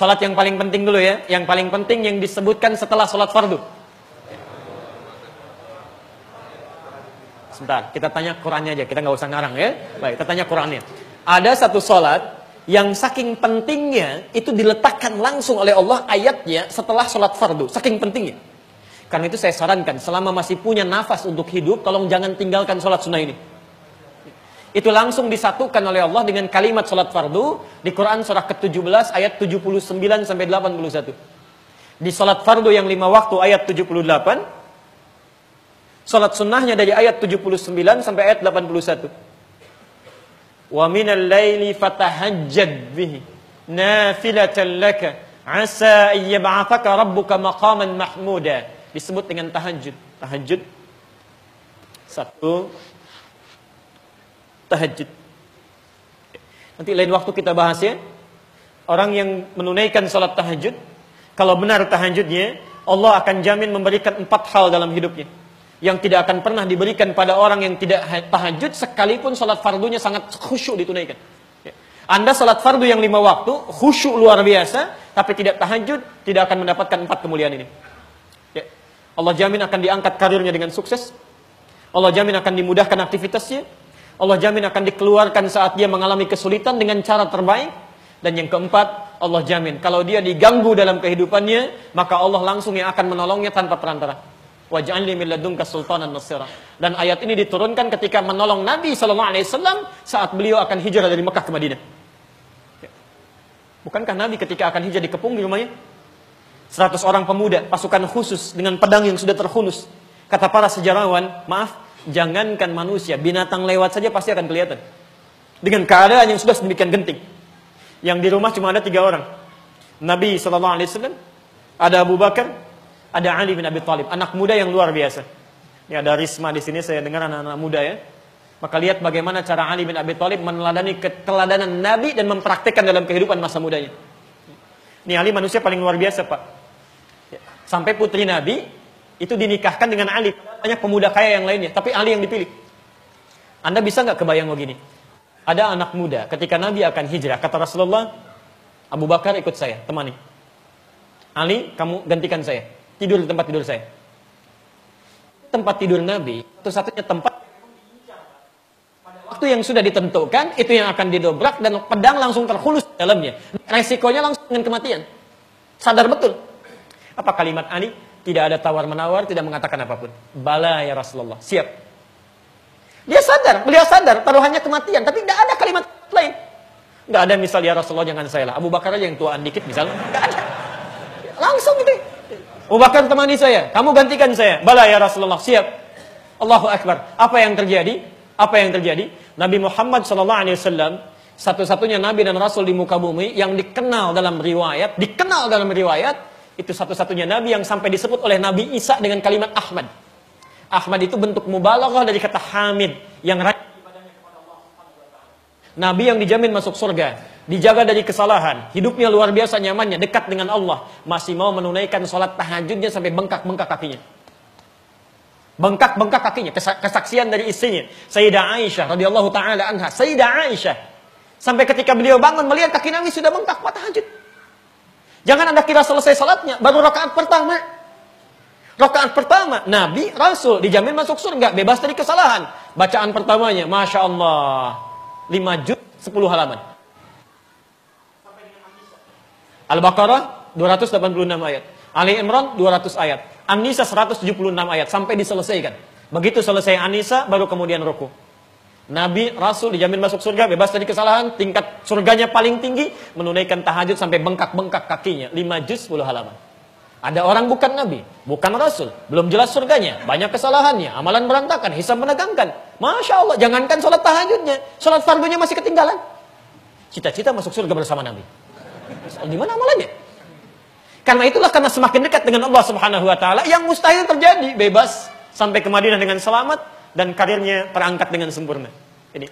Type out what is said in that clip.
Salat yang paling penting dulu ya. Yang paling penting yang disebutkan setelah salat fardu. Sebentar, kita tanya Qurannya aja. Kita nggak usah ngarang ya. Baik, kita tanya Qurannya. Ada satu salat yang saking pentingnya itu diletakkan langsung oleh Allah ayatnya setelah salat fardu. Saking pentingnya. Karena itu saya sarankan, selama masih punya nafas untuk hidup, tolong jangan tinggalkan sholat sunnah ini. Itu langsung disatukan oleh Allah dengan kalimat sholat fardu di Quran surah ke-17 ayat 79 sampai 81. Di sholat fardu yang 5 waktu ayat 78, sholat sunnahnya dari ayat 79 sampai ayat 81. Wa minal laili fatahajjad bihi nafilatan laka asa an yab'athaka rabbuka maqaman mahmuda. Disebut dengan tahajud. Tahajud. Satu. Tahajud. Nanti lain waktu kita bahas ya. Orang yang menunaikan salat tahajud, kalau benar tahajudnya, Allah akan jamin memberikan 4 hal dalam hidupnya. Yang tidak akan pernah diberikan pada orang yang tidak tahajud, sekalipun salat fardunya sangat khusyuk ditunaikan. Anda salat fardu yang 5 waktu, khusyuk luar biasa, tapi tidak tahajud, tidak akan mendapatkan 4 kemuliaan ini. Allah jamin akan diangkat karirnya dengan sukses. Allah jamin akan dimudahkan aktivitasnya. Allah jamin akan dikeluarkan saat dia mengalami kesulitan dengan cara terbaik. Dan yang keempat, Allah jamin kalau dia diganggu dalam kehidupannya, maka Allah langsung yang akan menolongnya tanpa perantara. Waj'alni min ladunka sultanan nasira. Dan ayat ini diturunkan ketika menolong Nabi SAW saat beliau akan hijrah dari Mekah ke Madinah. Bukankah Nabi ketika akan hijrah dikepung di rumahnya? 100 orang pemuda, pasukan khusus dengan pedang yang sudah terhunus. Kata para sejarawan, maaf, jangankan manusia, binatang lewat saja pasti akan kelihatan. Dengan keadaan yang sudah sedemikian genting. Yang di rumah cuma ada 3 orang. Nabi SAW, ada Abu Bakar, ada Ali bin Abi Thalib, anak muda yang luar biasa. Ini ada Risma di sini, saya dengar anak-anak muda ya. Maka lihat bagaimana cara Ali bin Abi Thalib meneladani keteladanan Nabi dan mempraktikkan dalam kehidupan masa mudanya. Ini Ali manusia paling luar biasa, Pak. Sampai putri Nabi itu dinikahkan dengan Ali. Banyak pemuda kaya yang lainnya, tapi Ali yang dipilih. Anda bisa nggak kebayang begini? Ada anak muda, ketika Nabi akan hijrah, kata Rasulullah, Abu Bakar ikut saya, temani. Ali, kamu gantikan saya. Tidur di tempat tidur saya. Tempat tidur Nabi, satu-satunya tempat pada waktu yang sudah ditentukan, itu yang akan didobrak dan pedang langsung terhunus di dalamnya. Resikonya langsung dengan kematian. Sadar betul. Apa kalimat Ali? Tidak ada tawar-menawar, tidak mengatakan apapun. Bala ya Rasulullah, siap. Dia sadar, beliau sadar, taruhannya kematian, tapi tidak ada kalimat lain. Tidak ada misal ya Rasulullah jangan saya lah. Abu Bakar aja yang tuaan dikit misalnya, tidak ada. Langsung gitu. Abu Bakar temani saya, kamu gantikan saya. Bala ya Rasulullah, siap. Allahu Akbar. Apa yang terjadi? Apa yang terjadi? Nabi Muhammad SAW, satu-satunya Nabi dan Rasul di muka bumi yang dikenal dalam riwayat, itu satu-satunya Nabi yang sampai disebut oleh Nabi Isa dengan kalimat Ahmad. Ahmad itu bentuk mubalaghah dari kata Hamid, yang rajin ibadahnya kepada Allah Subhanahu wa taala. Nabi yang dijamin masuk surga, dijaga dari kesalahan, hidupnya luar biasa nyamannya, dekat dengan Allah, masih mau menunaikan sholat tahajudnya sampai bengkak-bengkak kakinya. Bengkak-bengkak kakinya, kesaksian dari istrinya, Sayyidah Aisyah radhiyallahu taala anha. Sayyidah Aisyah sampai ketika beliau bangun melihat kaki Nabi sudah bengkak buat tahajud. Jangan Anda kira selesai salatnya, baru rakaat pertama. Rakaat pertama, Nabi, Rasul, dijamin masuk surga, bebas dari kesalahan. Bacaan pertamanya, Masya Allah, 5 juz, 10 halaman. Al-Baqarah, 286 ayat. Ali Imran, 200 ayat. An-Nisa, 176 ayat, sampai diselesaikan. Begitu selesai An-Nisa, baru kemudian ruku. Nabi, Rasul dijamin masuk surga, bebas dari kesalahan, tingkat surganya paling tinggi, menunaikan tahajud sampai bengkak-bengkak kakinya, 5 juz 10 halaman. Ada orang bukan Nabi, bukan Rasul, belum jelas surganya, banyak kesalahannya, amalan berantakan, hisab menegangkan. Masya Allah, jangankan sholat tahajudnya, sholat fardunya masih ketinggalan. Cita-cita masuk surga bersama Nabi. Gimana amalannya? Karena itulah, karena semakin dekat dengan Allah Subhanahu wa taala, yang mustahil terjadi, bebas sampai ke Madinah dengan selamat dan karirnya terangkat dengan sempurna. Ini